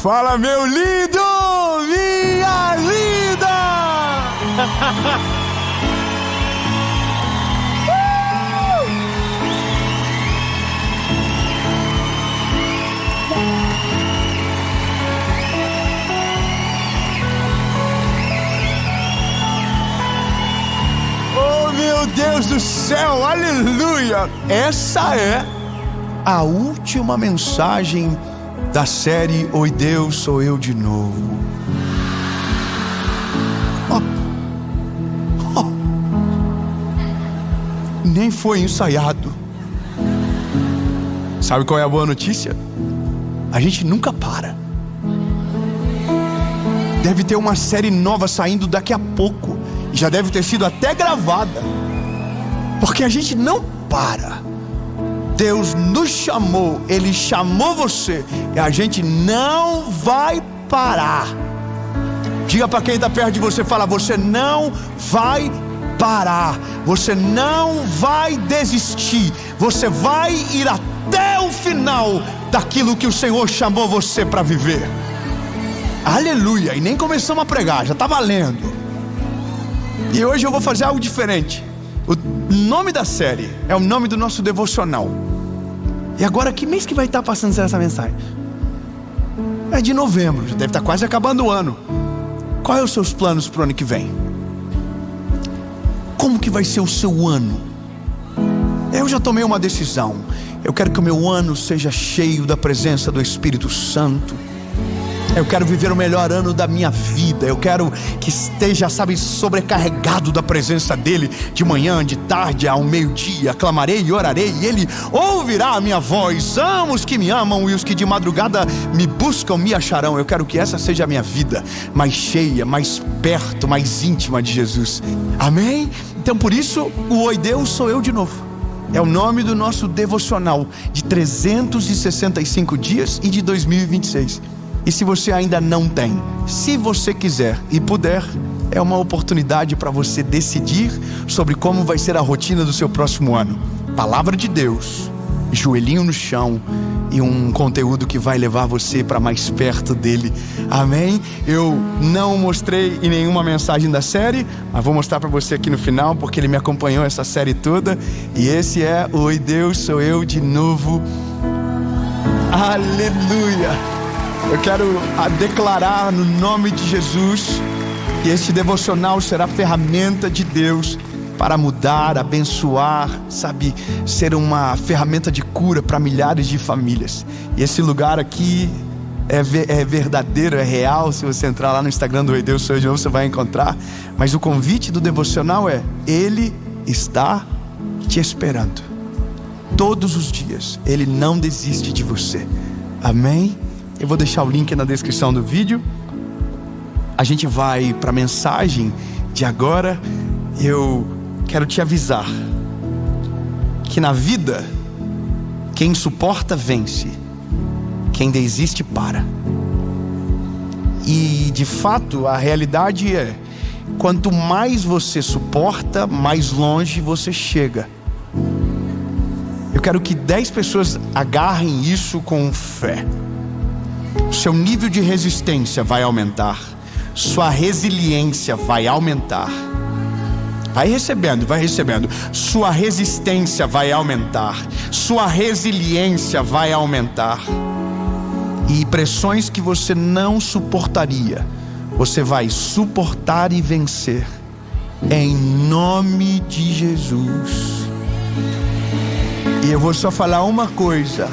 Fala, meu lindo, minha linda! Oh, meu Deus do céu, aleluia! Essa é a última mensagem da série Oi Deus, Sou Eu de Novo. Nem foi ensaiado. Sabe qual é a boa notícia? A gente nunca para. Deve ter uma série nova saindo daqui a pouco. Já deve ter sido até gravada. Porque a gente não para. Deus nos chamou, Ele chamou você, e a gente não vai parar. Diga para quem está perto de você, fala: você não vai parar, você não vai desistir, você vai ir até o final daquilo que o Senhor chamou você para viver. Aleluia! E nem começamos a pregar, já está valendo. E hoje eu vou fazer algo diferente. O nome da série é o nome do nosso devocional. E agora, que mês que vai estar passando essa mensagem? É de novembro, já deve estar quase acabando o ano. Quais são os seus planos para o ano que vem? Como que vai ser o seu ano? Eu já tomei uma decisão. Eu quero que o meu ano seja cheio da presença do Espírito Santo. Eu quero viver o melhor ano da minha vida. Eu quero que esteja, sobrecarregado da presença dEle. De manhã, de tarde, ao meio-dia, clamarei e orarei, e Ele ouvirá a minha voz. Amo os que me amam, e os que de madrugada me buscam me acharão. Eu quero que essa seja a minha vida, mais cheia, mais perto, mais íntima de Jesus. Amém? Então por isso, o Oi Deus, Sou Eu de Novo é o nome do nosso devocional de 365 dias e de 2026. E se você ainda não tem, se você quiser e puder, é uma oportunidade para você decidir sobre como vai ser a rotina do seu próximo ano. Palavra de Deus, joelhinho no chão e um conteúdo que vai levar você para mais perto dele. Amém? Eu não mostrei em nenhuma mensagem da série, mas vou mostrar para você aqui no final, porque ele me acompanhou essa série toda. E esse é o Oi Deus, Sou Eu de Novo. Aleluia! Eu quero declarar no nome de Jesus que este devocional será ferramenta de Deus para mudar, abençoar, ser uma ferramenta de cura para milhares de famílias. E esse lugar aqui é verdadeiro, é real. Se você entrar lá no Instagram do Oi Deus, Sou Eu de Novo, você vai encontrar. Mas o convite do devocional é: Ele está te esperando todos os dias. Ele não desiste de você. Amém? Eu vou deixar o link na descrição do vídeo. A gente vai para a mensagem de agora. Eu quero te avisar que na vida, quem suporta vence, quem desiste para. E de fato a realidade é: quanto mais você suporta, mais longe você chega. Eu quero que 10 pessoas agarrem isso com fé. Seu nível de resistência vai aumentar, sua resiliência vai aumentar. Vai recebendo. Sua resistência vai aumentar, sua resiliência vai aumentar. E pressões que você não suportaria, você vai suportar e vencer, em nome de Jesus. E eu vou só falar uma coisa: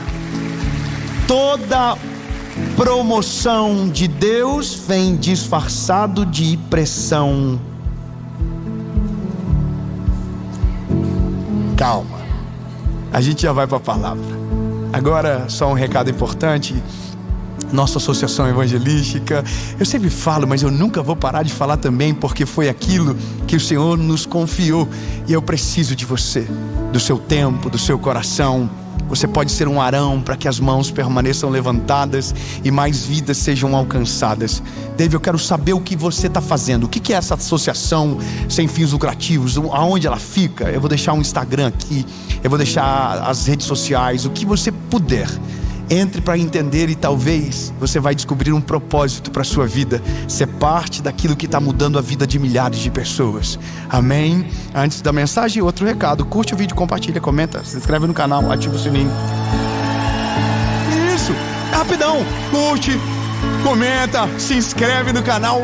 toda promoção de Deus vem disfarçado de pressão. Calma, a gente já vai para a palavra. Agora só um recado importante. Nossa associação evangelística, eu sempre falo, mas eu nunca vou parar de falar também, porque foi aquilo que o Senhor nos confiou. E eu preciso de você, do seu tempo, do seu coração. Você pode ser um Arão para que as mãos permaneçam levantadas e mais vidas sejam alcançadas. Dave, eu quero saber o que você está fazendo. O que é essa associação sem fins lucrativos? Aonde ela fica? Eu vou deixar um Instagram aqui, eu vou deixar as redes sociais, o que você puder. Entre para entender e talvez você vai descobrir um propósito para a sua vida, ser parte daquilo que está mudando a vida de milhares de pessoas. Amém? Antes da mensagem, outro recado: curte o vídeo, compartilha, comenta, se inscreve no canal, ativa o sininho. Isso, rapidão, curte, comenta, se inscreve no canal.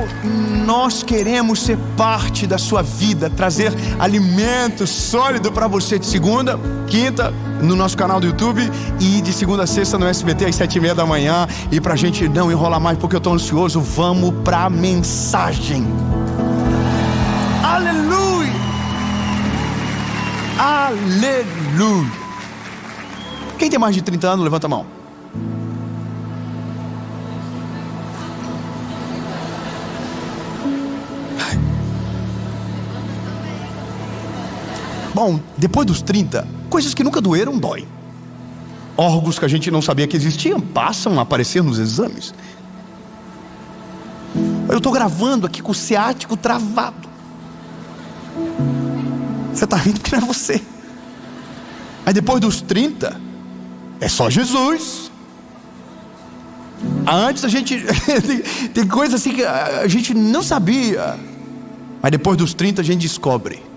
Nós queremos ser parte da sua vida, trazer alimento sólido para você de segunda, quinta, no nosso canal do YouTube, e de segunda a sexta no SBT às 7h30 da manhã. E pra gente não enrolar mais, porque eu tô ansioso, vamos pra mensagem. Aleluia! Aleluia! Quem tem mais de 30 anos, levanta a mão. Bom, depois dos 30, coisas que nunca doeram, dói. Órgãos que a gente não sabia que existiam passam a aparecer nos exames. Eu estou gravando aqui com o ciático travado. Você está rindo porque não é você. Aí depois dos 30, é só Jesus. Antes a gente tem coisa assim que a gente não sabia, mas depois dos 30 a gente descobre.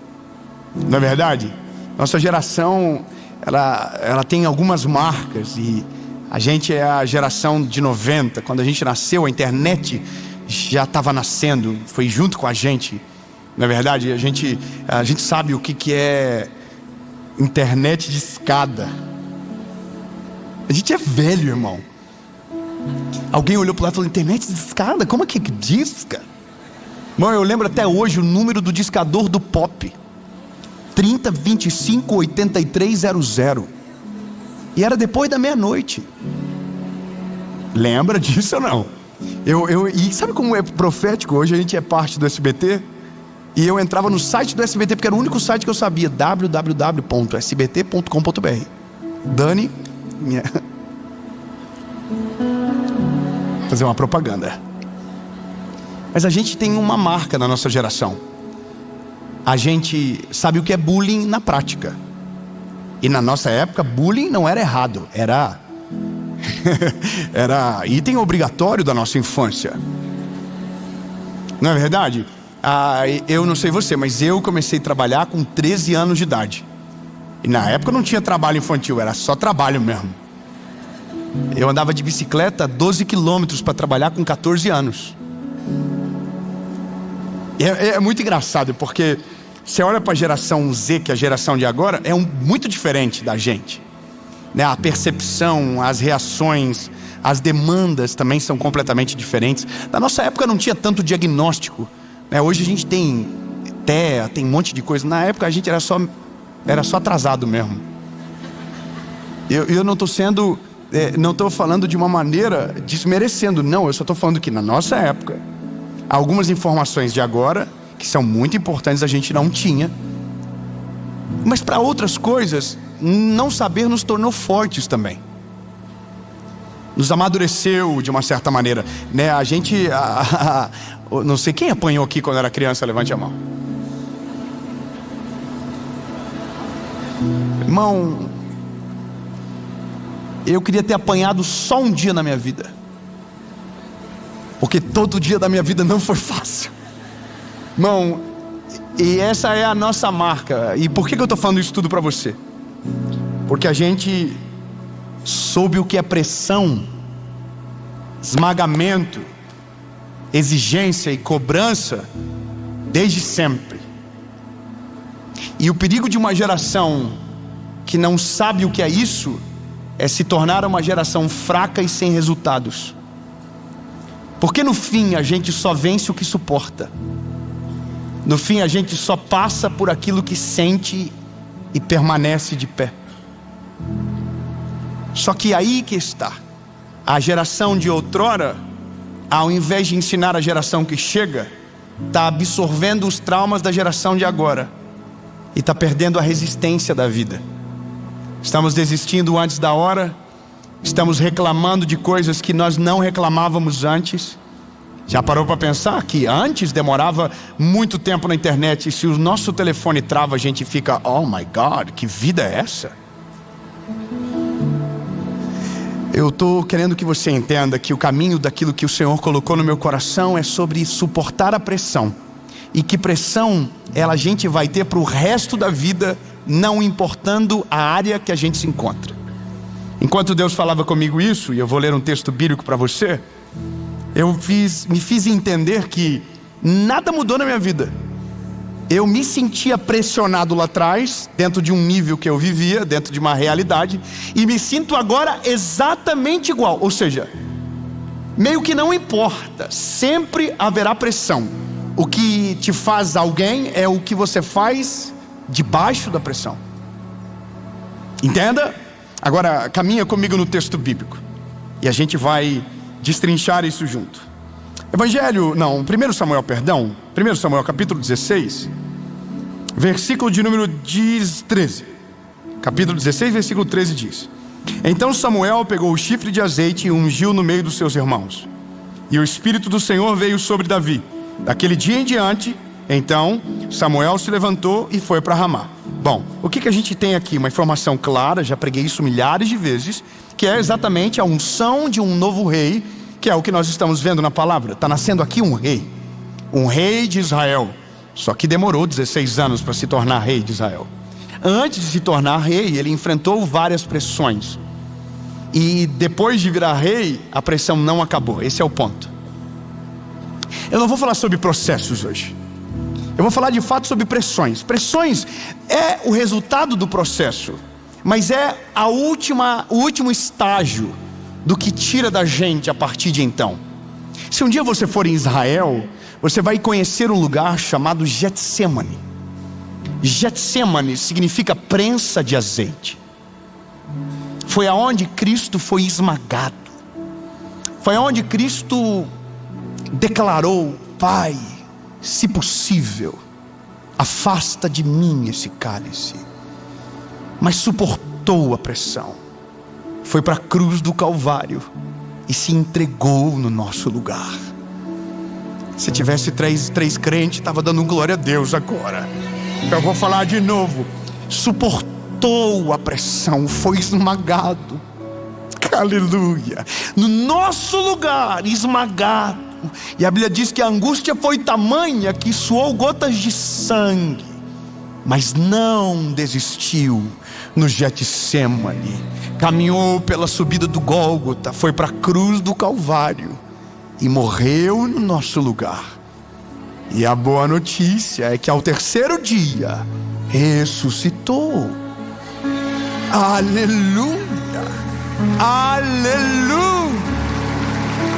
Não é verdade? Nossa geração, ela tem algumas marcas, e a gente é a geração de 90. Quando a gente nasceu, a internet já estava nascendo, foi junto com a gente. Não é verdade? A gente sabe o que é internet de escada. A gente é velho, irmão. Alguém olhou para lá e falou: internet de escada? Como é que disca? Irmão, eu lembro até hoje o número do discador do Pop: 30258300. E era depois da meia-noite. Lembra disso ou não? E sabe como é profético? Hoje a gente é parte do SBT, e eu entrava no site do SBT, porque era o único site que eu sabia: www.sbt.com.br. Dani, fazer uma propaganda. Mas a gente tem uma marca na nossa geração. A gente sabe o que é bullying na prática. E na nossa época, bullying não era errado, era item obrigatório da nossa infância. Não é verdade? Eu não sei você, mas eu comecei a trabalhar com 13 anos de idade. E na época não tinha trabalho infantil, era só trabalho mesmo. Eu andava de bicicleta 12 quilômetros para trabalhar com 14 anos. É muito engraçado, porque você olha para a geração Z, que é a geração de agora, é muito diferente da gente, né? A percepção, as reações, as demandas também são completamente diferentes. Na nossa época não tinha tanto diagnóstico, né? Hoje a gente tem TEA, tem um monte de coisa. Na época a gente era só atrasado mesmo. Eu não estou não estou falando de uma maneira desmerecendo, não. Eu só estou falando que na nossa época, algumas informações de agora, que são muito importantes, a gente não tinha. Mas para outras coisas, não saber nos tornou fortes também. Nos amadureceu de uma certa maneira, né? A gente, não sei quem apanhou aqui quando era criança, levante a mão. Irmão, eu queria ter apanhado só um dia na minha vida, porque todo dia da minha vida não foi fácil. Irmão, e essa é a nossa marca. E por que eu estou falando isso tudo para você? Porque a gente soube o que é pressão, esmagamento, exigência e cobrança desde sempre. E o perigo de uma geração que não sabe o que é isso é se tornar uma geração fraca e sem resultados. Porque no fim a gente só vence o que suporta. No fim a gente só passa por aquilo que sente e permanece de pé. Só que aí que está. A geração de outrora, ao invés de ensinar a geração que chega, está absorvendo os traumas da geração de agora e está perdendo a resistência da vida. Estamos desistindo antes da hora. Estamos reclamando de coisas que nós não reclamávamos antes. Já parou para pensar que antes demorava muito tempo na internet, e se o nosso telefone trava, a gente fica: oh my God, que vida é essa? Eu estou querendo que você entenda que o caminho daquilo que o Senhor colocou no meu coração é sobre suportar a pressão. E que pressão a gente vai ter para o resto da vida, não importando a área que a gente se encontra. Enquanto Deus falava comigo isso, e eu vou ler um texto bíblico para você, me fiz entender que nada mudou na minha vida. Eu me sentia pressionado lá atrás, dentro de um nível que eu vivia, dentro de uma realidade, e me sinto agora exatamente igual. Ou seja, meio que não importa, sempre haverá pressão. O que te faz alguém é o que você faz debaixo da pressão. Entenda? Agora caminha comigo no texto bíblico e a gente vai destrinchar isso junto. 1 Samuel capítulo 16, versículo de número 13. Capítulo 16, versículo 13 diz: Então Samuel pegou o chifre de azeite e ungiu no meio dos seus irmãos, e o Espírito do Senhor veio sobre Davi. Daquele dia em diante, então Samuel se levantou e foi para Ramá. Bom, o que a gente tem aqui? Uma informação clara, já preguei isso milhares de vezes, que é exatamente a unção de um novo rei, que é o que nós estamos vendo na palavra. Está nascendo aqui um rei de Israel, só que demorou 16 anos para se tornar rei de Israel. Antes de se tornar rei, ele enfrentou várias pressões, e depois de virar rei, a pressão não acabou. Esse é o ponto. Eu não vou falar sobre processos hoje. Eu vou falar de fato sobre pressões. Pressões é o resultado do processo, mas é o último estágio do que tira da gente a partir de então. Se um dia você for em Israel, você vai conhecer um lugar chamado Getsemane. Getsemane significa prensa de azeite. Foi aonde Cristo foi esmagado. Foi aonde Cristo declarou: Pai, se possível, afasta de mim esse cálice. Mas suportou a pressão, foi para a cruz do Calvário e se entregou no nosso lugar. Se tivesse três crentes, estava dando glória a Deus agora. Eu vou falar de novo. Suportou a pressão, foi esmagado. Aleluia. No nosso lugar, esmagado. E a Bíblia diz que a angústia foi tamanha que suou gotas de sangue, mas não desistiu. No Getsemane, caminhou pela subida do Gólgota, foi para a cruz do Calvário e morreu no nosso lugar. E a boa notícia é que ao terceiro dia ressuscitou. Aleluia, aleluia.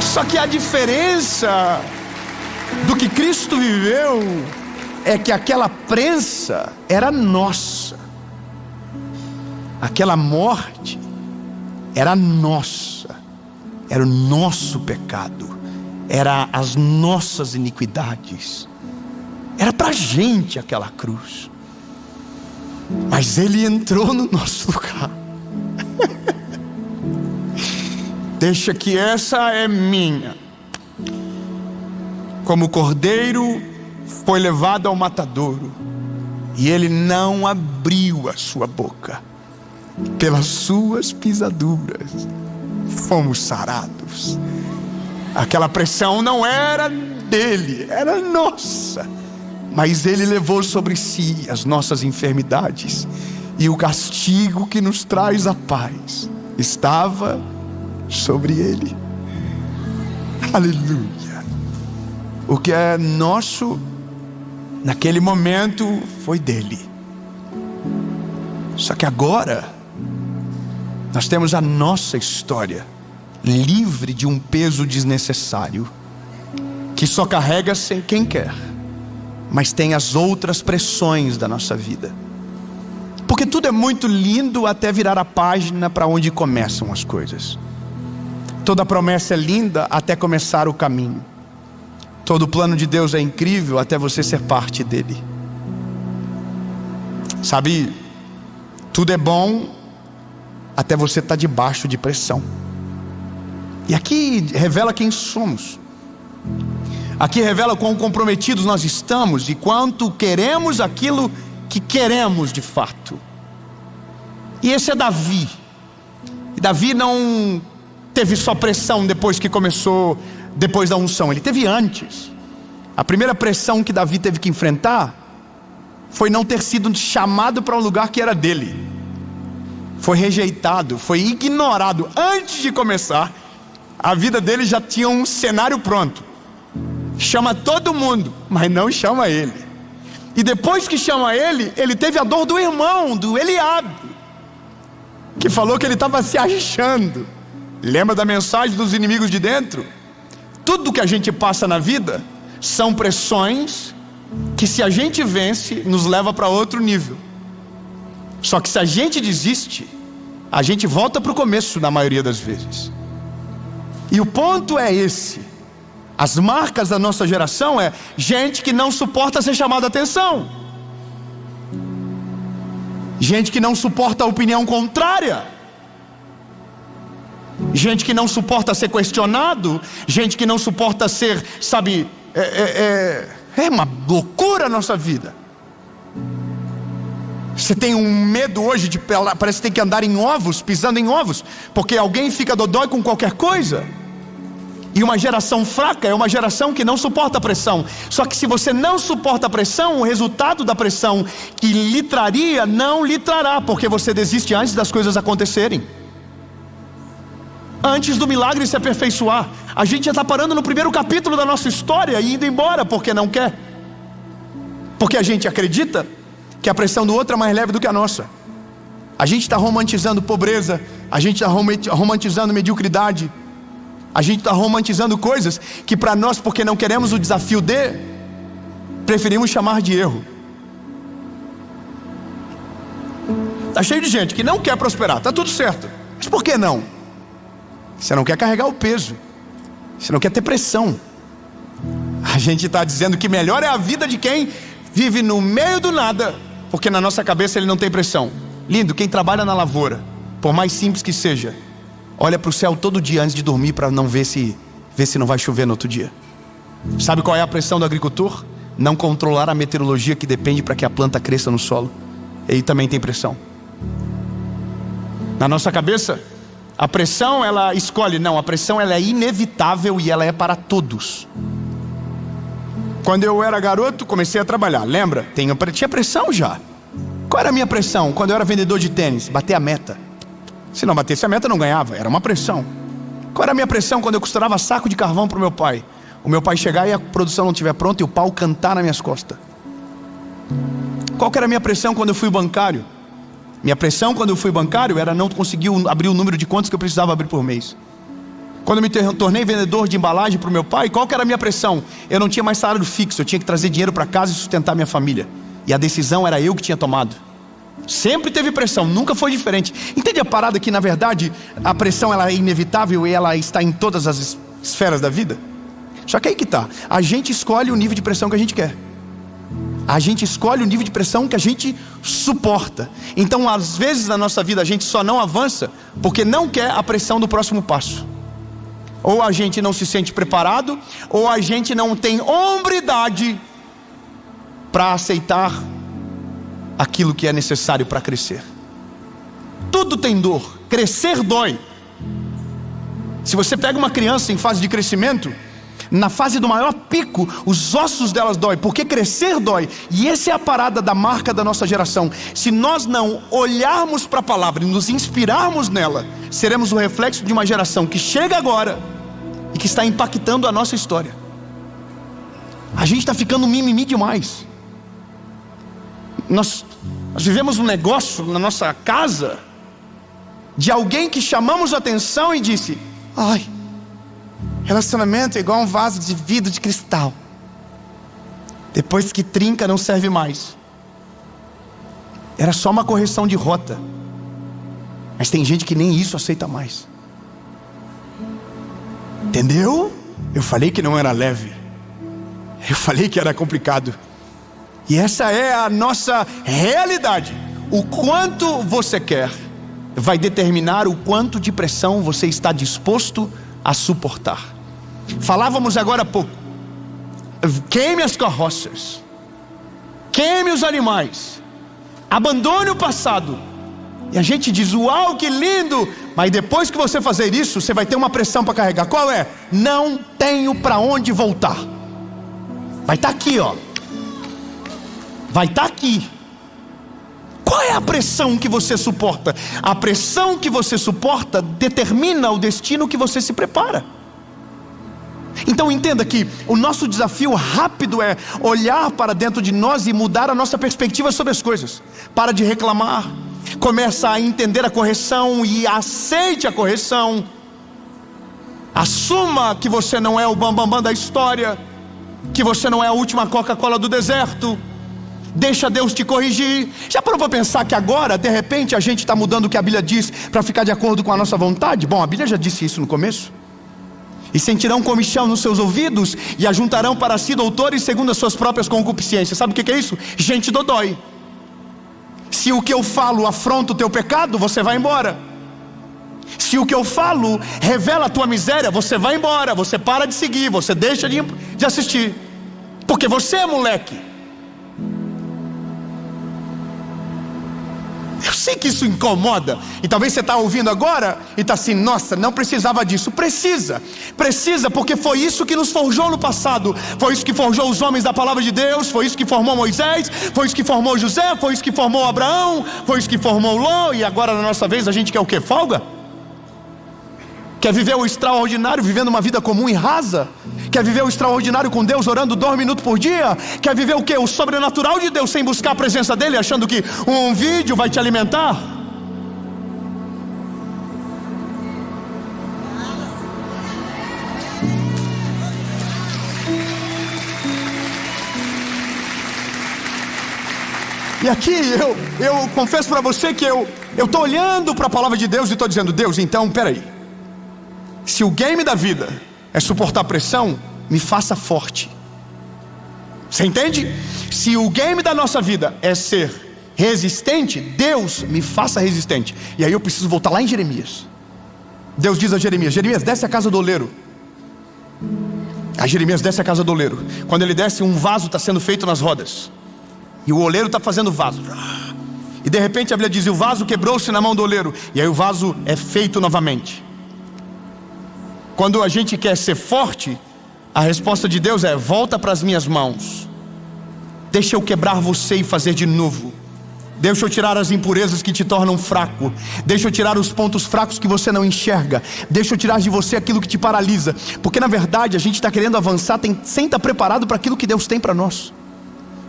Só que a diferença do que Cristo viveu é que aquela prensa era nossa. Aquela morte era nossa. Era o nosso pecado. Era as nossas iniquidades. Era pra gente aquela cruz. Mas Ele entrou no nosso lugar. Deixa que essa é minha. Como o cordeiro foi levado ao matadouro, e Ele não abriu a sua boca. Pelas suas pisaduras fomos sarados. Aquela pressão não era dele, era nossa. Mas Ele levou sobre si as nossas enfermidades, e o castigo que nos traz a paz estava sobre Ele. Aleluia. O que é nosso naquele momento foi dele. Só que agora nós temos a nossa história livre de um peso desnecessário, que só carrega sem quem quer, mas tem as outras pressões da nossa vida. Porque tudo é muito lindo até virar a página para onde começam as coisas. Toda promessa é linda até começar o caminho. Todo plano de Deus é incrível até você ser parte dele. Sabe, tudo é bom até você estar debaixo de pressão. E aqui revela quem somos. Aqui revela quão comprometidos nós estamos e quanto queremos aquilo que queremos de fato. E esse é Davi. E Davi não teve só pressão depois que começou, depois da unção. Ele teve antes. A primeira pressão que Davi teve que enfrentar foi não ter sido chamado para um lugar que era dele. Foi rejeitado, foi ignorado. Antes de começar, a vida dele já tinha um cenário pronto. Chama todo mundo, mas não chama ele. E depois que chama ele, ele teve a dor do irmão, do Eliabe, que falou que ele estava se achando. Lembra da mensagem dos inimigos de dentro? Tudo que a gente passa na vida são pressões que, se a gente vence, nos leva para outro nível. Só que se a gente desiste, a gente volta para o começo na maioria das vezes. E o ponto é esse. As marcas da nossa geração é gente que não suporta ser chamada a atenção, gente que não suporta a opinião contrária, gente que não suporta ser questionado, gente que não suporta ser, sabe, é uma loucura a nossa vida. Você tem um medo hoje de, parece que tem que andar em ovos, pisando em ovos, porque alguém fica dodói com qualquer coisa. E uma geração fraca é uma geração que não suporta a pressão. Só que se você não suporta a pressão, o resultado da pressão que lhe traria, não lhe trará, porque você desiste antes das coisas acontecerem, antes do milagre se aperfeiçoar. A gente já está parando no primeiro capítulo da nossa história e indo embora porque não quer, porque a gente acredita que a pressão do outro é mais leve do que a nossa. A gente está romantizando pobreza, a gente está romantizando mediocridade, a gente está romantizando coisas que para nós, porque não queremos o desafio preferimos chamar de erro. Está cheio de gente que não quer prosperar, está tudo certo, mas por que não? Você não quer carregar o peso, você não quer ter pressão. A gente está dizendo que melhor é a vida de quem vive no meio do nada, porque na nossa cabeça ele não tem pressão. Lindo, quem trabalha na lavoura, por mais simples que seja, olha para o céu todo dia antes de dormir para não ver se não vai chover no outro dia. Sabe qual é a pressão do agricultor? Não controlar a meteorologia que depende para que a planta cresça no solo. Ele também tem pressão. Na nossa cabeça, a pressão ela escolhe. Não, a pressão ela é inevitável e ela é para todos. Quando eu era garoto, comecei a trabalhar, lembra? Tinha pressão já. Qual era a minha pressão? Quando eu era vendedor de tênis, bater a meta. Se não batesse a meta, não ganhava, era uma pressão. Qual era a minha pressão quando eu costurava saco de carvão para o meu pai? O meu pai chegar e a produção não estiver pronta e o pau cantar nas minhas costas. Qual que era a minha pressão quando eu fui bancário? Minha pressão quando eu fui bancário era não conseguir abrir o número de contas que eu precisava abrir por mês. Quando eu me tornei vendedor de embalagem para o meu pai, qual que era a minha pressão? Eu não tinha mais salário fixo, eu tinha que trazer dinheiro para casa e sustentar minha família. E a decisão era eu que tinha tomado. Sempre teve pressão, nunca foi diferente. Entende a parada que na verdade a pressão ela é inevitável e ela está em todas as esferas da vida? Só que aí que está, a gente escolhe o nível de pressão que a gente quer. A gente escolhe o nível de pressão que a gente suporta. Então às vezes na nossa vida a gente só não avança porque não quer a pressão do próximo passo. Ou a gente não se sente preparado, ou a gente não tem hombridade para aceitar aquilo que é necessário para crescer. Tudo tem dor, crescer dói. Se você pega uma criança em fase de crescimento, na fase do maior pico, os ossos delas dói, porque crescer dói. E essa é a parada da marca da nossa geração. Se nós não olharmos para a palavra e nos inspirarmos nela, seremos o reflexo de uma geração que chega agora e que está impactando a nossa história. A gente está ficando mimimi demais. Nós vivemos um negócio na nossa casa de alguém que chamamos a atenção e disse: ai, relacionamento é igual um vaso de vidro de cristal, depois que trinca não serve mais. Era só uma correção de rota, mas tem gente que nem isso aceita mais. Entendeu? Eu falei que não era leve, eu falei que era complicado. E essa é a nossa realidade. O quanto você quer vai determinar o quanto de pressão você está disposto a suportar. Falávamos agora há pouco, queime as carroças, queime os animais, abandone o passado, E a gente diz, uau, que lindo. Mas depois que você fazer isso, você vai ter uma pressão para carregar. Qual é? Não tenho para onde voltar. Vai estar aqui, ó. Vai estar aqui. Qual é a pressão que você suporta? A pressão que você suporta determina o destino que você se prepara. Então entenda que o nosso desafio rápido é olhar para dentro de nós e mudar a nossa perspectiva sobre as coisas. Para de reclamar, começa a entender a correção e aceite a correção. Assuma que você não é o bambambam da história, que você não é a última Coca-Cola do deserto. Deixa Deus te corrigir. Já parou para pensar que agora, de repente, a gente está mudando o que a Bíblia diz para ficar de acordo com a nossa vontade? Bom, a Bíblia já disse isso no começo. E sentirão comichão nos seus ouvidos e ajuntarão para si doutores segundo as suas próprias concupiscências. Sabe o que é isso? Gente dodói. Se o que eu falo afronta o teu pecado, você vai embora. Se o que eu falo revela a tua miséria, você vai embora. Você para de seguir, você deixa de assistir. Porque você é moleque. Eu sei que isso incomoda. E talvez você está ouvindo agora e está assim, nossa, não precisava disso. Precisa porque foi isso que nos forjou no passado. Foi isso que forjou os homens da palavra de Deus. Foi isso que formou Moisés. Foi isso que formou José. Foi isso que formou Abraão. Foi isso que formou Ló. E agora na nossa vez a gente quer o quê? Folga? Quer viver o extraordinário vivendo uma vida comum e rasa? Quer viver o extraordinário com Deus orando 2 minutos por dia? Quer viver o quê? O sobrenatural de Deus sem buscar a presença dele, achando que um vídeo vai te alimentar? E aqui eu confesso para você que eu estou olhando para a palavra de Deus e estou dizendo, Deus, então peraí, se o game da vida é suportar pressão, me faça forte. Você entende? Se o game da nossa vida é ser resistente, Deus me faça resistente. E aí eu preciso voltar lá em Jeremias. Deus diz a Jeremias, Jeremias, desce a casa do oleiro. Aí Jeremias desce a casa do oleiro. Quando ele desce, um vaso está sendo feito nas rodas. E o oleiro está fazendo o vaso. E de repente a Bíblia diz, o vaso quebrou-se na mão do oleiro. E aí o vaso é feito novamente. Quando a gente quer ser forte, a resposta de Deus é, volta para as minhas mãos. Deixa eu quebrar você e fazer de novo. Deixa eu tirar as impurezas que te tornam fraco. Deixa eu tirar os pontos fracos que você não enxerga. Deixa eu tirar de você aquilo que te paralisa. Porque na verdade a gente está querendo avançar sem estar preparado para aquilo que Deus tem para nós.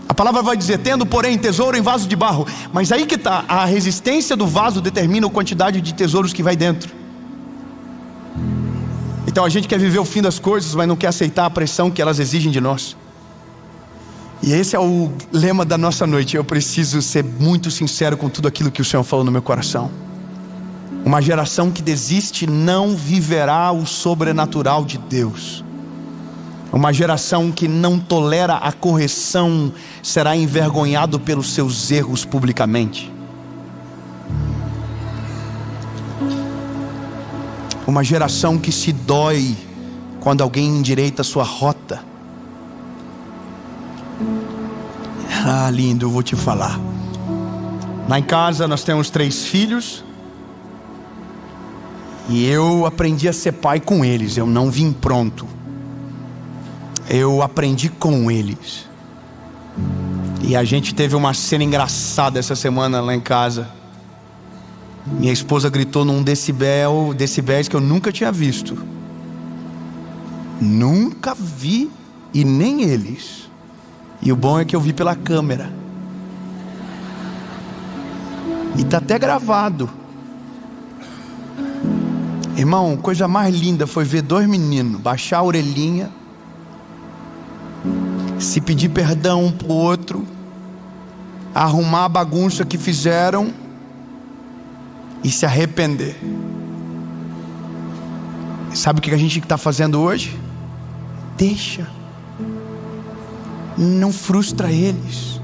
A palavra vai dizer, tendo porém tesouro em vaso de barro. Mas aí que está, a resistência do vaso determina a quantidade de tesouros que vai dentro. Então a gente quer viver o fim das coisas, mas não quer aceitar a pressão que elas exigem de nós. E esse é o lema da nossa noite. Eu preciso ser muito sincero com tudo aquilo que o Senhor falou no meu coração. Uma geração que desiste não viverá o sobrenatural de Deus. Uma geração que não tolera a correção será envergonhado pelos seus erros publicamente. Uma geração que se dói quando alguém endireita sua rota. Ah, lindo, eu vou te falar. Lá em casa nós temos 3 filhos. E eu aprendi a ser pai com eles. Eu não vim pronto. Eu aprendi com eles. E a gente teve uma cena engraçada essa semana lá em casa. Minha esposa gritou num decibéis que eu nunca tinha visto. Nunca vi, e nem eles. E o bom é que eu vi pela câmera. E tá até gravado. Irmão, coisa mais linda foi ver 2 meninos baixar a orelhinha, se pedir perdão um pro outro, arrumar a bagunça que fizeram e se arrepender. Sabe o que a gente está fazendo hoje? Deixa. Não frustra eles.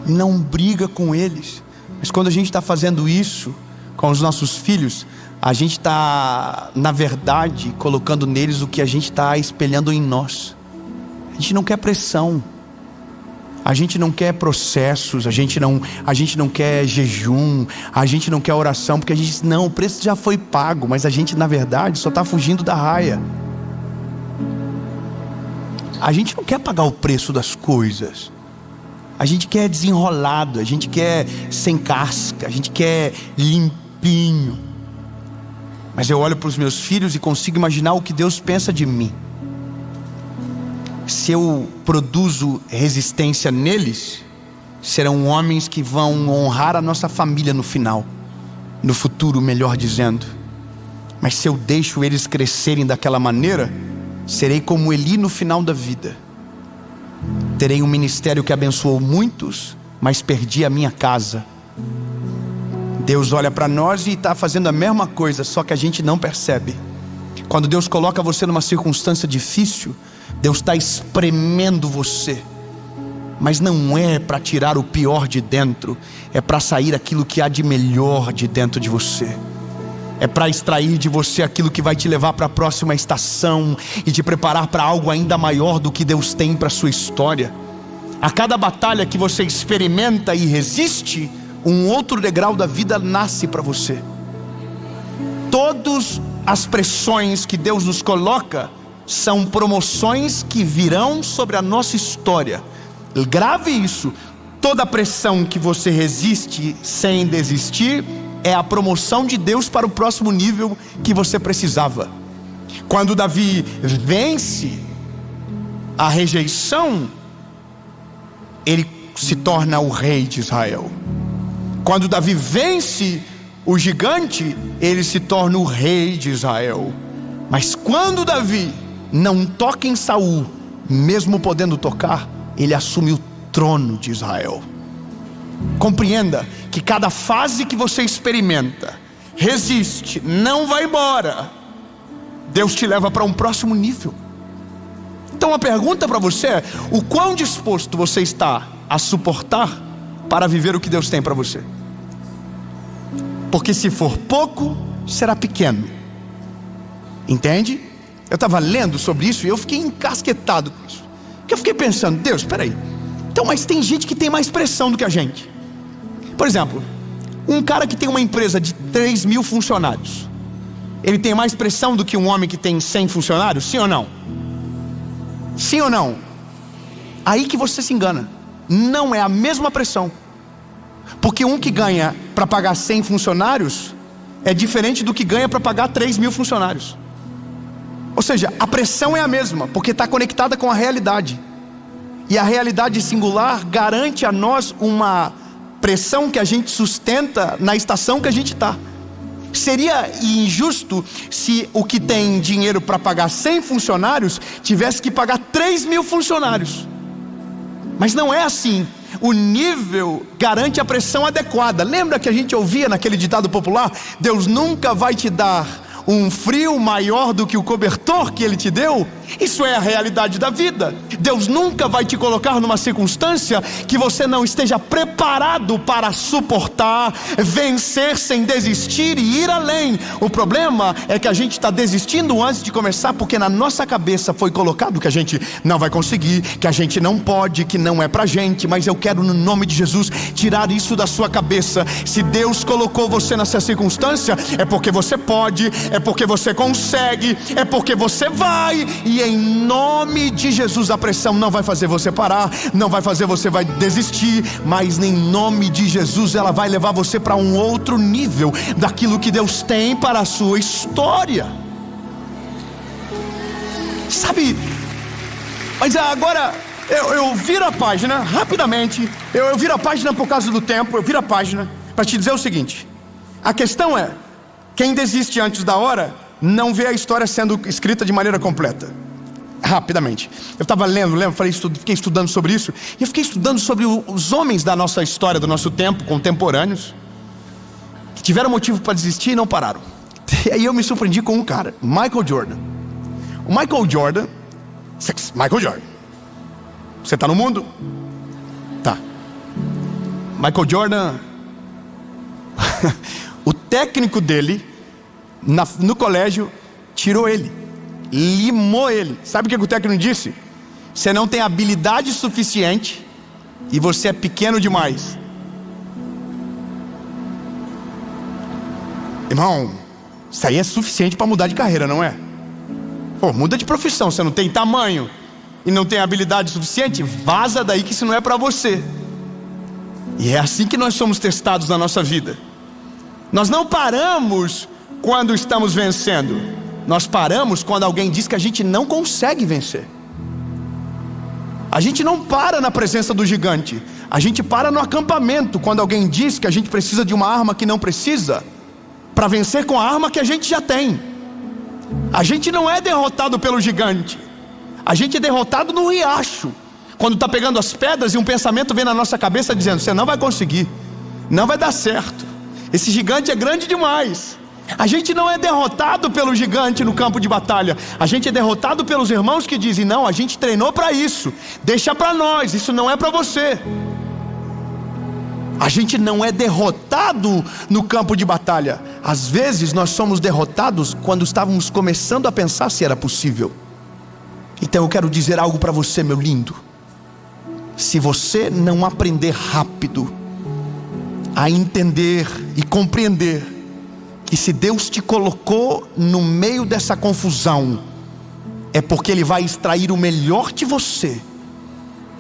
Não briga com eles. Mas quando a gente está fazendo isso com os nossos filhos, a gente está, na verdade, colocando neles o que a gente está espelhando em nós. A gente não quer pressão. A gente não quer processos, a gente não quer jejum, a gente não quer oração, porque a gente diz, não, o preço já foi pago, mas a gente na verdade só está fugindo da raia. A gente não quer pagar o preço das coisas, a gente quer desenrolado, a gente quer sem casca, a gente quer limpinho. Mas eu olho para os meus filhos e consigo imaginar o que Deus pensa de mim. Se eu produzo resistência neles, serão homens que vão honrar a nossa família no final, no futuro, melhor dizendo. Mas se eu deixo eles crescerem daquela maneira, serei como Eli no final da vida. Terei um ministério que abençoou muitos, mas perdi a minha casa. Deus olha para nós e está fazendo a mesma coisa, só que a gente não percebe. Quando Deus coloca você numa circunstância difícil, Deus está espremendo você, mas não é para tirar o pior de dentro, é para sair aquilo que há de melhor de dentro de você. É para extrair de você aquilo que vai te levar para a próxima estação e te preparar para algo ainda maior do que Deus tem para a sua história. A cada batalha que você experimenta e resiste, um outro degrau da vida nasce para você. Todas as pressões que Deus nos coloca são promoções que virão sobre a nossa história. Grave isso: toda pressão que você resiste sem desistir é a promoção de Deus para o próximo nível que você precisava. Quando Davi vence a rejeição, ele se torna o rei de Israel. Quando Davi vence o gigante, ele se torna o rei de Israel. Mas quando Davi não toca em Saul, mesmo podendo tocar, ele assume o trono de Israel. Compreenda que cada fase que você experimenta, resiste, não vai embora, Deus te leva para um próximo nível. Então a pergunta para você é: o quão disposto você está a suportar para viver o que Deus tem para você? Porque se for pouco, será pequeno. Entende? Eu estava lendo sobre isso e eu fiquei encasquetado com isso. Porque eu fiquei pensando, Deus, espera aí. Então, mas tem gente que tem mais pressão do que a gente. Por exemplo, um cara que tem uma empresa de 3.000 funcionários, ele tem mais pressão do que um homem que tem 100 funcionários? Sim ou não? Sim ou não? Aí que você se engana. Não é a mesma pressão. Porque um que ganha para pagar 100 funcionários é diferente do que ganha para pagar 3.000 funcionários. Ou seja, a pressão é a mesma, porque está conectada com a realidade. E a realidade singular garante a nós uma pressão que a gente sustenta na estação que a gente está. Seria injusto se o que tem dinheiro para pagar 100 funcionários tivesse que pagar 3.000 funcionários. Mas não é assim. O nível garante a pressão adequada. Lembra que a gente ouvia naquele ditado popular: Deus nunca vai te dar um frio maior do que o cobertor que Ele te deu? Isso é a realidade da vida. Deus nunca vai te colocar numa circunstância que você não esteja preparado para suportar, vencer sem desistir e ir além. O problema é que a gente está desistindo antes de começar, porque na nossa cabeça foi colocado que a gente não vai conseguir, que a gente não pode, que não é pra gente. Mas eu quero, no nome de Jesus, tirar isso da sua cabeça. Se Deus colocou você nessa circunstância, é porque você pode, é porque você consegue, é porque você vai. E em nome de Jesus, a pressão não vai fazer você parar, não vai fazer você vai desistir, mas em nome de Jesus ela vai levar você para um outro nível daquilo que Deus tem para a sua história. Sabe? Mas agora eu viro a página rapidamente. Eu viro a página por causa do tempo. Eu viro a página para te dizer o seguinte: a questão é, quem desiste antes da hora não vê a história sendo escrita de maneira completa. Rapidamente, eu estava lendo, fiquei estudando sobre isso. E eu fiquei estudando sobre os homens da nossa história, do nosso tempo, contemporâneos, que tiveram motivo para desistir e não pararam. E aí eu me surpreendi com um cara, Michael Jordan. O Michael Jordan, você está no mundo? Tá. Michael Jordan, o técnico dele no colégio tirou ele, limou ele. Sabe o que o técnico disse? Você não tem habilidade suficiente e você é pequeno demais. Irmão, isso aí é suficiente para mudar de carreira, não é? Pô, muda de profissão. Você não tem tamanho e não tem habilidade suficiente, vaza daí que isso não é para você. E é assim que nós somos testados na nossa vida. Nós não paramos quando estamos vencendo. Nós paramos quando alguém diz que a gente não consegue vencer. A gente não para na presença do gigante. A gente para no acampamento quando alguém diz que a gente precisa de uma arma que não precisa, para vencer com a arma que a gente já tem. A gente não é derrotado pelo gigante. A gente é derrotado no riacho, quando está pegando as pedras e um pensamento vem na nossa cabeça dizendo: você não vai conseguir, não vai dar certo, esse gigante é grande demais. A gente não é derrotado pelo gigante no campo de batalha. A gente é derrotado pelos irmãos que dizem: não, a gente treinou para isso, deixa para nós, isso não é para você. A gente não é derrotado no campo de batalha. Às vezes nós somos derrotados quando estávamos começando a pensar se era possível. Então eu quero dizer algo para você, meu lindo. Se você não aprender rápido a entender e compreender que se Deus te colocou no meio dessa confusão, é porque Ele vai extrair o melhor de você,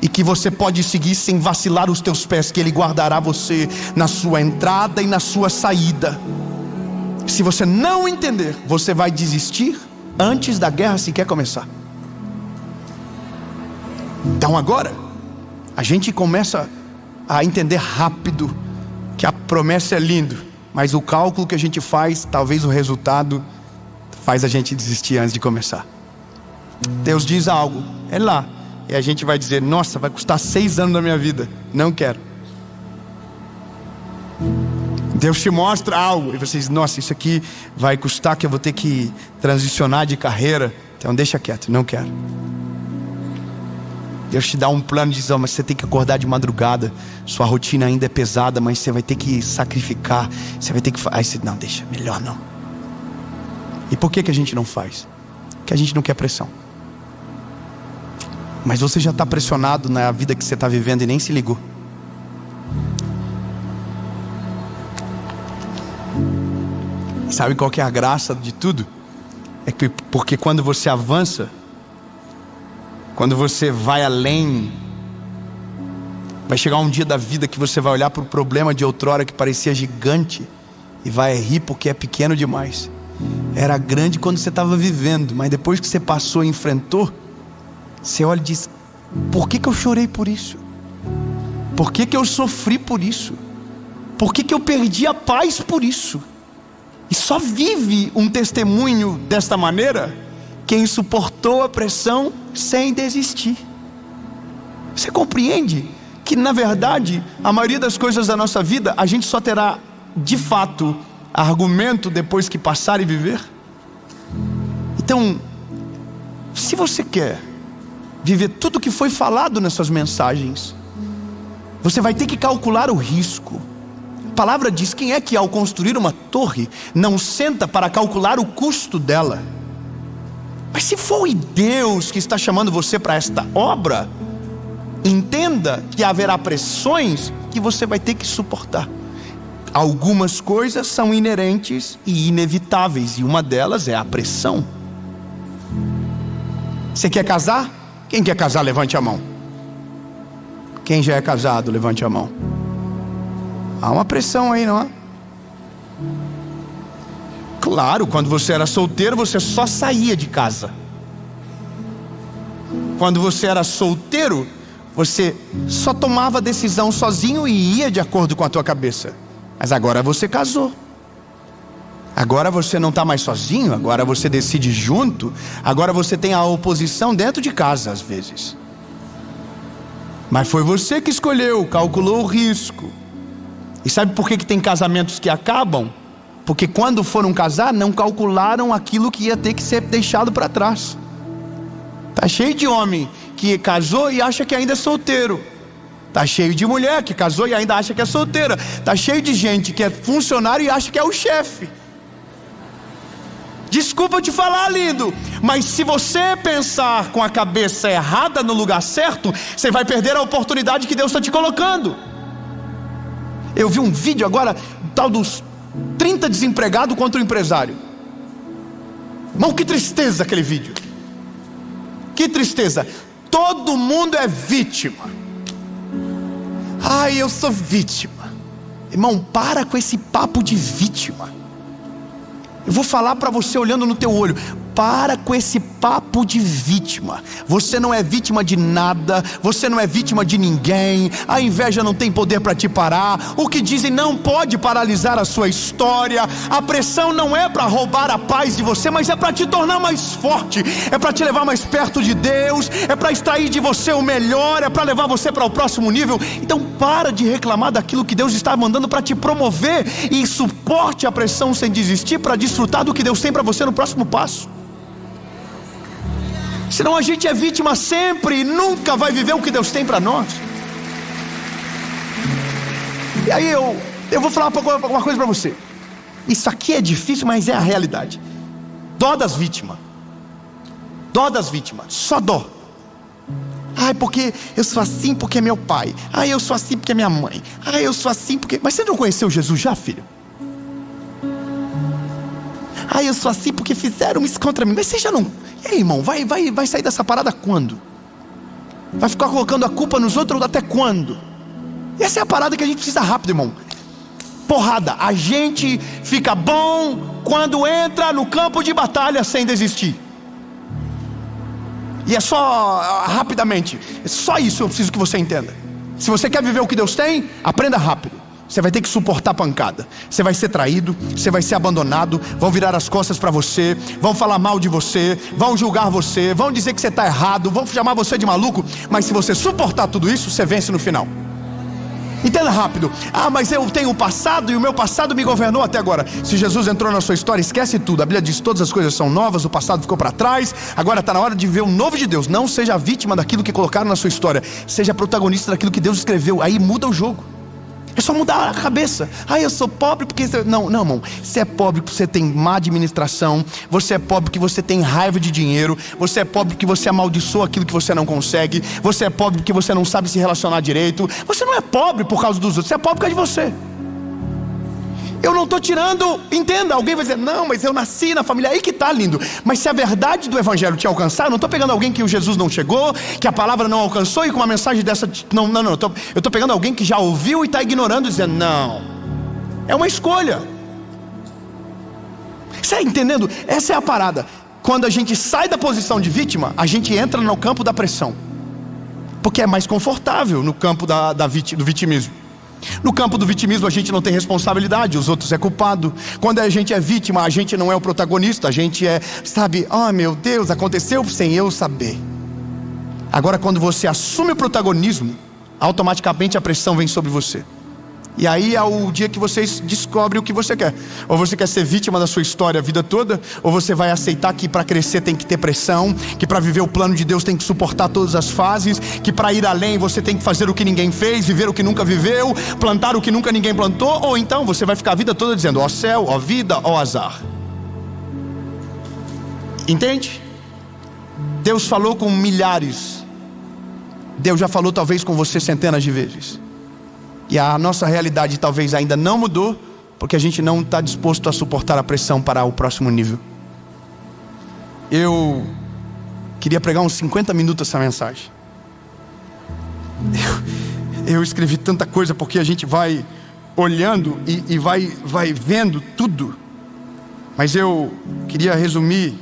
e que você pode seguir sem vacilar os teus pés, que Ele guardará você na sua entrada e na sua saída. Se você não entender, você vai desistir antes da guerra sequer começar. Então agora a gente começa a entender rápido que a promessa é lindo, mas o cálculo que a gente faz, talvez o resultado, faz a gente desistir antes de começar. Deus diz algo, é lá, e a gente vai dizer: nossa, vai custar 6 anos da minha vida, não quero. Deus te mostra algo, e você diz: nossa, isso aqui vai custar que eu vou ter que transicionar de carreira, então deixa quieto, não quero. Deus te dá um plano e diz: mas você tem que acordar de madrugada, sua rotina ainda é pesada, mas você vai ter que sacrificar, você vai ter que... Aí você: não, deixa, melhor não. E por que a gente não faz? Porque a gente não quer pressão. Mas você já está pressionado na vida que você está vivendo e nem se ligou. Sabe qual que é a graça de tudo? É que porque quando você avança, quando você vai além, vai chegar um dia da vida que você vai olhar para o problema de outrora que parecia gigante e vai rir porque é pequeno demais. Era grande quando você estava vivendo, mas depois que você passou e enfrentou, você olha e diz: por que eu chorei por isso? Por que eu sofri por isso? Por que eu perdi a paz por isso? E só vive um testemunho desta maneira quem suportou a pressão sem desistir. Você compreende que, na verdade, a maioria das coisas da nossa vida a gente só terá de fato argumento depois que passar e viver? Então, se você quer viver tudo que foi falado nessas mensagens, você vai ter que calcular o risco. A palavra diz: quem é que ao construir uma torre não senta para calcular o custo dela? Mas se for Deus que está chamando você para esta obra, entenda que haverá pressões que você vai ter que suportar. Algumas coisas são inerentes e inevitáveis, e uma delas é a pressão. Você quer casar? Quem quer casar, levante a mão. Quem já é casado, levante a mão. Há uma pressão aí, não é? Claro, quando você era solteiro, você só saía de casa. Quando você era solteiro, você só tomava decisão sozinho e ia de acordo com a tua cabeça. Mas agora você casou. Agora você não está mais sozinho, agora você decide junto. Agora você tem a oposição dentro de casa às vezes. Mas foi você que escolheu, calculou o risco. E sabe por que tem casamentos que acabam? Porque quando foram casar, não calcularam aquilo que ia ter que ser deixado para trás. Tá cheio de homem que casou e acha que ainda é solteiro. Tá cheio de mulher que casou e ainda acha que é solteira. Tá cheio de gente que é funcionário e acha que é o chefe. Desculpa eu te falar, lindo, mas se você pensar com a cabeça errada no lugar certo, você vai perder a oportunidade que Deus está te colocando. Eu vi um vídeo agora, tal dos 30 desempregados contra o empresário. Irmão, que tristeza aquele vídeo. Que tristeza. Todo mundo é vítima. Ai, eu sou vítima. Irmão, para com esse papo de vítima. Eu vou falar para você olhando no teu olho. Para com esse papo de vítima. Você não é vítima de nada. Você não é vítima de ninguém. A inveja não tem poder para te parar. O que dizem não pode paralisar a sua história. A pressão não é para roubar a paz de você, mas é para te tornar mais forte. É para te levar mais perto de Deus. É para extrair de você o melhor. É para levar você para o próximo nível. Então para de reclamar daquilo que Deus está mandando para te promover. E suporte a pressão sem desistir, para desfrutar do que Deus tem para você no próximo passo. Senão a gente é vítima sempre e nunca vai viver o que Deus tem para nós. E aí eu vou falar uma coisa para você. Isso aqui é difícil, mas é a realidade. Dó das vítimas. Dó das vítimas, só dó. Ai, porque eu sou assim porque é meu pai. Ai, eu sou assim porque é minha mãe. Ai, eu sou assim porque... Mas você não conheceu Jesus já, filho? Ai, eu sou assim porque fizeram isso contra mim. Mas você já não... E aí, irmão, vai sair dessa parada quando? Vai ficar colocando a culpa nos outros até quando? Essa é a parada que a gente precisa rápido, irmão. Porrada. A gente fica bom quando entra no campo de batalha sem desistir. E é só rapidamente. É só isso eu preciso que você entenda. Se você quer viver o que Deus tem, aprenda rápido. Você vai ter que suportar pancada. Você vai ser traído, você vai ser abandonado. Vão virar as costas para você, vão falar mal de você, vão julgar você, vão dizer que você está errado, vão chamar você de maluco. Mas se você suportar tudo isso, você vence no final. Entenda rápido. Ah, mas eu tenho o passado e o meu passado me governou até agora. Se Jesus entrou na sua história, esquece tudo. A Bíblia diz: todas as coisas são novas, o passado ficou para trás. Agora está na hora de viver o novo de Deus. Não seja vítima daquilo que colocaram na sua história. Seja protagonista daquilo que Deus escreveu. Aí muda o jogo. É só mudar a cabeça. Ah, eu sou pobre porque... Não, irmão. Você é pobre porque você tem má administração. Você é pobre porque você tem raiva de dinheiro. Você é pobre porque você amaldiçoa aquilo que você não consegue. Você é pobre porque você não sabe se relacionar direito. Você não é pobre por causa dos outros. Você é pobre por causa de você. Eu não estou tirando... Entenda, alguém vai dizer: não, mas eu nasci na família. Aí que está, lindo. Mas se a verdade do evangelho te alcançar, eu não estou pegando alguém que o Jesus não chegou, que a palavra não alcançou, e com uma mensagem dessa... Não. Eu estou pegando alguém que já ouviu e está ignorando, dizendo: não. É uma escolha. Você está entendendo? Essa é a parada. Quando a gente sai da posição de vítima, a gente entra no campo da pressão. Porque é mais confortável no campo do vitimismo. No campo do vitimismo a gente não tem responsabilidade, os outros é culpado. Quando a gente é vítima, a gente não é o protagonista. A gente é, sabe, oh meu Deus, aconteceu sem eu saber. Agora quando você assume o protagonismo, automaticamente a pressão vem sobre você. E aí é o dia que você descobre o que você quer. Ou você quer ser vítima da sua história a vida toda, ou você vai aceitar que para crescer tem que ter pressão, que para viver o plano de Deus tem que suportar todas as fases, que para ir além você tem que fazer o que ninguém fez, viver o que nunca viveu, plantar o que nunca ninguém plantou. Ou então você vai ficar a vida toda dizendo: ó céu, ó vida, ó azar. Entende? Deus falou com milhares. Deus já falou talvez com você centenas de vezes. E a nossa realidade talvez ainda não mudou, porque a gente não está disposto a suportar a pressão para o próximo nível. Eu queria pregar uns 50 minutos essa mensagem. Eu escrevi tanta coisa porque a gente vai olhando e vai vendo tudo. Mas eu queria resumir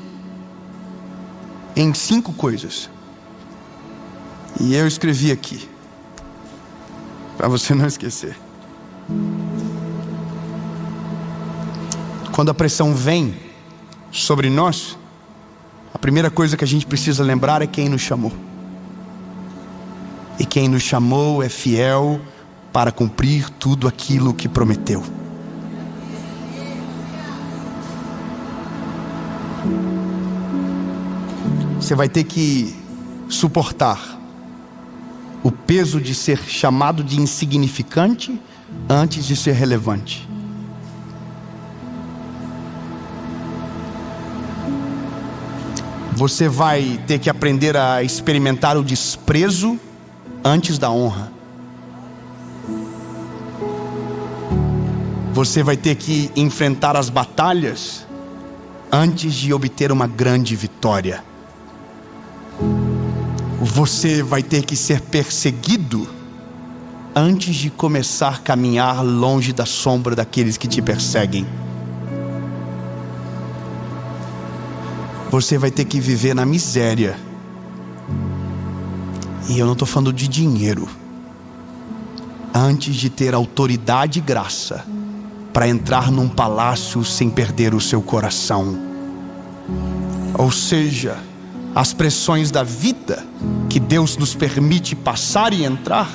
em 5 coisas. E eu escrevi aqui, para você não esquecer. Quando a pressão vem sobre nós, a primeira coisa que a gente precisa lembrar é quem nos chamou. E quem nos chamou é fiel para cumprir tudo aquilo que prometeu. Você vai ter que suportar o peso de ser chamado de insignificante antes de ser relevante. Você vai ter que aprender a experimentar o desprezo antes da honra. Você vai ter que enfrentar as batalhas antes de obter uma grande vitória. Você vai ter que ser perseguido antes de começar a caminhar longe da sombra daqueles que te perseguem. Você vai ter que viver na miséria. E eu não estou falando de dinheiro. Antes de ter autoridade e graça para entrar num palácio sem perder o seu coração. Ou seja, as pressões da vida que Deus nos permite passar e entrar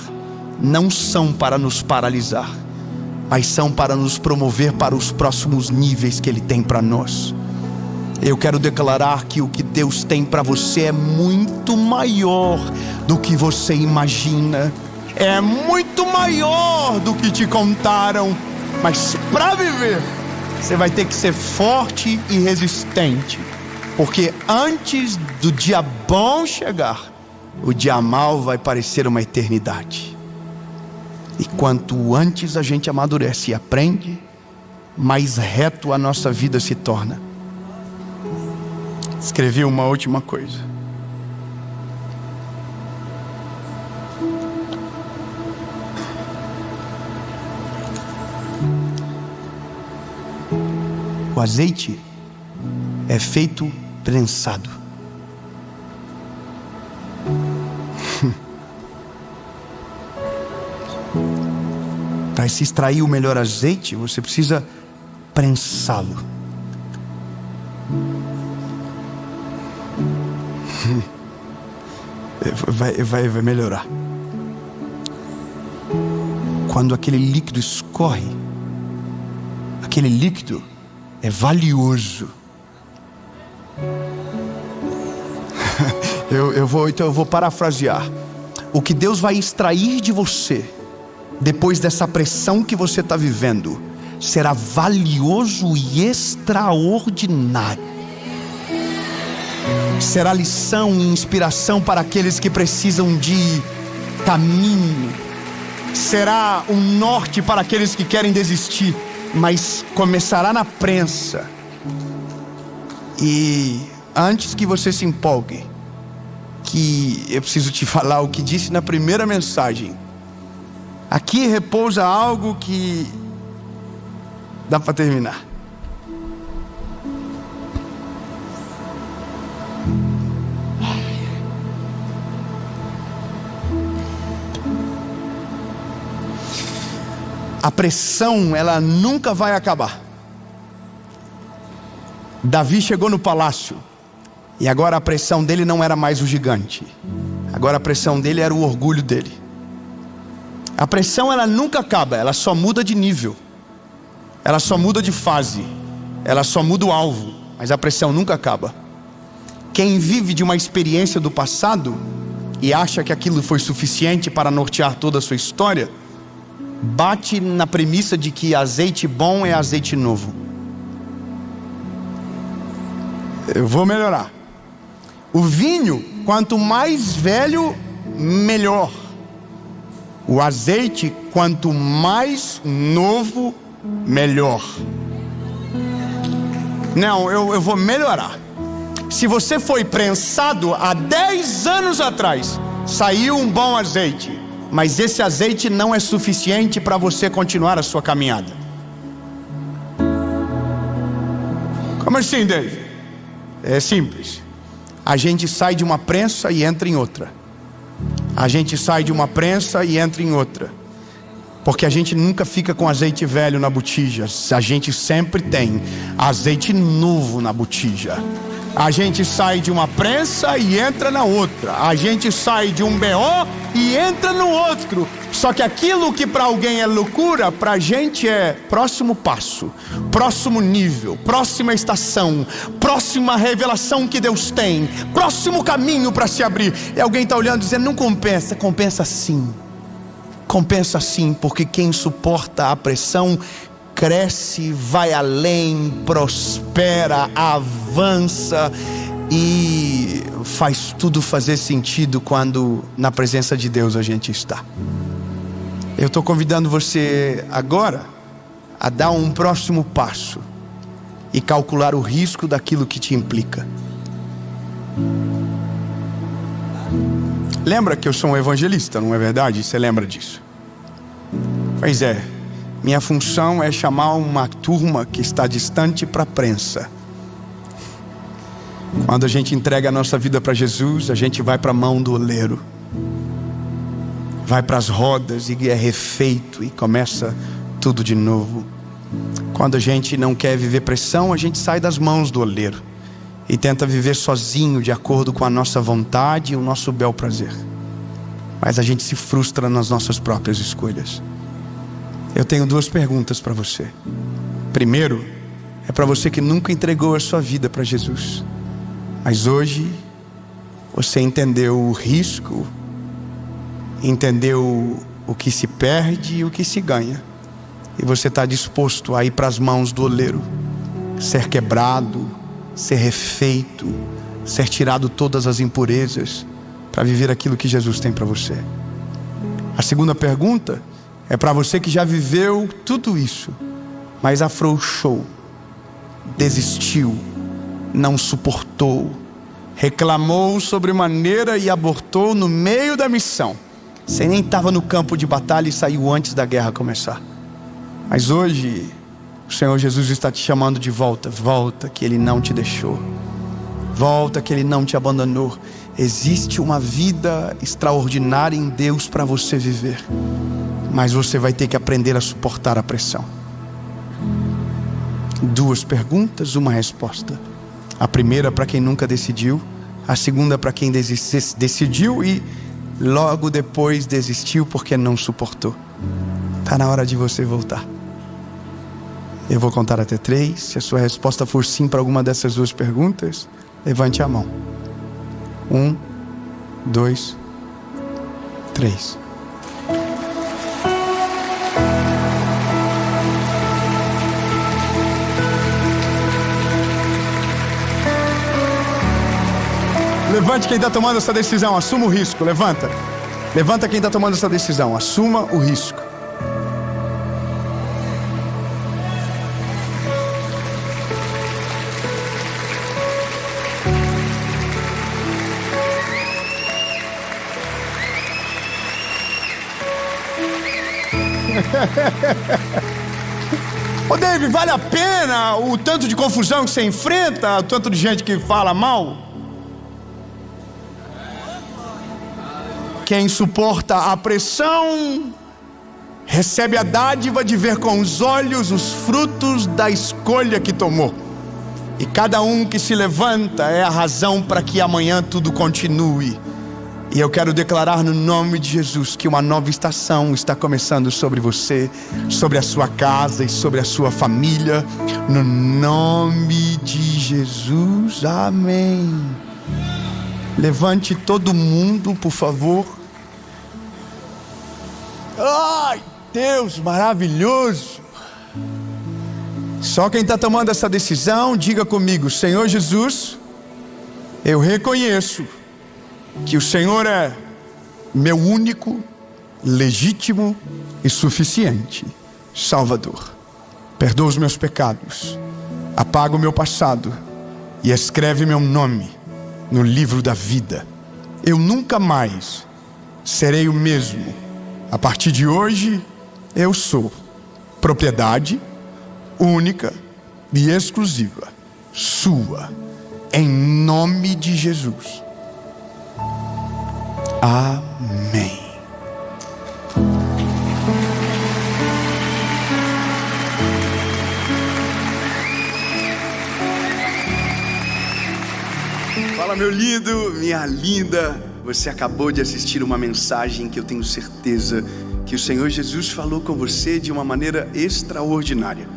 não são para nos paralisar, mas são para nos promover para os próximos níveis que Ele tem para nós. Eu quero declarar que o que Deus tem para você é muito maior do que você imagina. É muito maior do que te contaram. Mas para viver, você vai ter que ser forte e resistente. Porque antes do dia bom chegar, o dia mau vai parecer uma eternidade. E quanto antes a gente amadurece e aprende, mais reto a nossa vida se torna. Escrevi uma última coisa. O azeite é feito prensado. Para se extrair o melhor azeite, você precisa prensá-lo. Vai melhorar. Quando aquele líquido escorre, aquele líquido é valioso. Então eu vou parafrasear. O que Deus vai extrair de você depois dessa pressão que você está vivendo será valioso e extraordinário. Será lição e inspiração para aqueles que precisam de caminho. Será um norte para aqueles que querem desistir. Mas começará na prensa. E antes que você se empolgue, que eu preciso te falar o que disse na primeira mensagem. Aqui repousa algo que dá para terminar. A pressão, ela nunca vai acabar. Davi chegou no palácio e agora a pressão dele não era mais o gigante. Agora a pressão dele era o orgulho dele. A pressão, ela nunca acaba, ela só muda de nível. Ela só muda de fase. Ela só muda o alvo, mas a pressão nunca acaba. Quem vive de uma experiência do passado e acha que aquilo foi suficiente para nortear toda a sua história, bate na premissa de que azeite bom é azeite novo. Eu vou melhorar. O vinho, quanto mais velho, melhor. O azeite, quanto mais novo, melhor. Não, eu vou melhorar. Se você foi prensado há 10 anos atrás, saiu um bom azeite, mas esse azeite não é suficiente para você continuar a sua caminhada. Como assim, Dave? É simples. A gente sai de uma prensa e entra em outra. A gente sai de uma prensa e entra em outra. Porque a gente nunca fica com azeite velho na botija. A gente sempre tem azeite novo na botija. A gente sai de uma prensa e entra na outra. A gente sai de um BO e entra no outro. Só que aquilo que para alguém é loucura, para a gente é próximo passo, próximo nível, próxima estação, próxima revelação que Deus tem, próximo caminho para se abrir. E alguém está olhando e dizendo, não compensa. Compensa sim. Compensa sim, porque quem suporta a pressão cresce, vai além, prospera, avança. e faz tudo fazer sentido quando na presença de Deus a gente está. Eu estou convidando você agora a dar um próximo passo e calcular o risco daquilo que te implica. Lembra que eu sou um evangelista, não é verdade? Você lembra disso? Pois é, minha função é chamar uma turma que está distante para a prensa. Quando a gente entrega a nossa vida para Jesus, a gente vai para a mão do oleiro, vai para as rodas e é refeito e começa tudo de novo. Quando a gente não quer viver pressão, a gente sai das mãos do oleiro e tenta viver sozinho, de acordo com a nossa vontade e o nosso bel prazer. Mas a gente se frustra nas nossas próprias escolhas. Eu tenho 2 perguntas para você. Primeiro, é para você que nunca entregou a sua vida para Jesus, mas hoje você entendeu o risco, entendeu o que se perde e o que se ganha, e você está disposto a ir para as mãos do oleiro, ser quebrado, ser refeito, ser tirado todas as impurezas, para viver aquilo que Jesus tem para você. A segunda pergunta é para você que já viveu tudo isso, mas afrouxou, desistiu, não suportou, reclamou sobremaneira e abortou no meio da missão. Você nem estava no campo de batalha e saiu antes da guerra começar. Mas hoje o Senhor Jesus está te chamando de volta. Volta, que Ele não te deixou. Volta, que Ele não te abandonou. Existe uma vida extraordinária em Deus para você viver, mas você vai ter que aprender a suportar a pressão. 2 perguntas, 1 resposta. A primeira para quem nunca decidiu, a segunda para quem decidiu e logo depois desistiu porque não suportou. Está na hora de você voltar. Eu vou contar até 3. Se a sua resposta for sim para alguma dessas 2 perguntas, levante a mão. 1, 2, 3. Levante quem está tomando essa decisão, assuma o risco, levanta. Levanta quem está tomando essa decisão, assuma o risco. Ô David, vale a pena o tanto de confusão que você enfrenta, o tanto de gente que fala mal? Quem suporta a pressão recebe a dádiva de ver com os olhos os frutos da escolha que tomou. E cada um que se levanta é a razão para que amanhã tudo continue. E eu quero declarar no nome de Jesus que uma nova estação está começando sobre você, sobre a sua casa e sobre a sua família. No nome de Jesus, amém. Levante todo mundo, por favor. Ai, Deus maravilhoso. Só quem está tomando essa decisão, diga comigo: Senhor Jesus, eu reconheço que o Senhor é meu único, legítimo e suficiente Salvador. Perdoa os meus pecados, apaga o meu passado e escreve meu nome no livro da vida. Eu nunca mais serei o mesmo. A partir de hoje, eu sou propriedade única e exclusiva sua, em nome de Jesus. Amém. Fala, meu lindo, minha linda. Você acabou de assistir uma mensagem que eu tenho certeza que o Senhor Jesus falou com você de uma maneira extraordinária.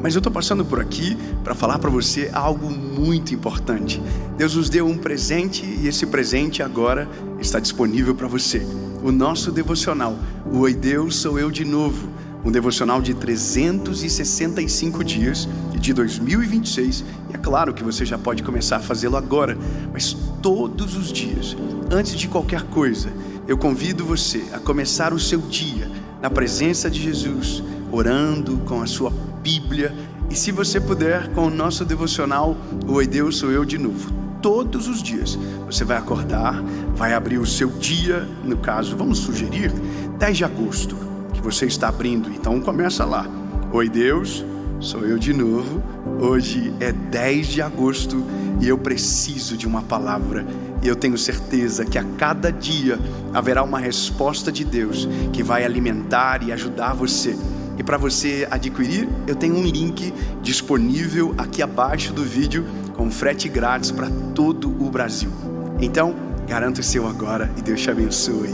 Mas eu estou passando por aqui para falar para você algo muito importante. Deus nos deu um presente e esse presente agora está disponível para você. O nosso devocional, o Oi Deus Sou Eu de Novo. um devocional de 365 dias de 2026. E é claro que você já pode começar a fazê-lo agora, mas todos os dias, antes de qualquer coisa, eu convido você a começar o seu dia na presença de Jesus, orando com a sua Bíblia, e se você puder, com o nosso devocional, Oi Deus, Sou Eu de Novo. Todos os dias você vai acordar, vai abrir o seu dia, no caso, vamos sugerir 10 de agosto, que você está abrindo, então começa lá. Oi Deus, sou eu de novo. Hoje é 10 de agosto e eu preciso de uma palavra, e eu tenho certeza que a cada dia haverá uma resposta de Deus que vai alimentar e ajudar você. E para você adquirir, eu tenho um link disponível aqui abaixo do vídeo com frete grátis para todo o Brasil. Então, garanta o seu agora e Deus te abençoe.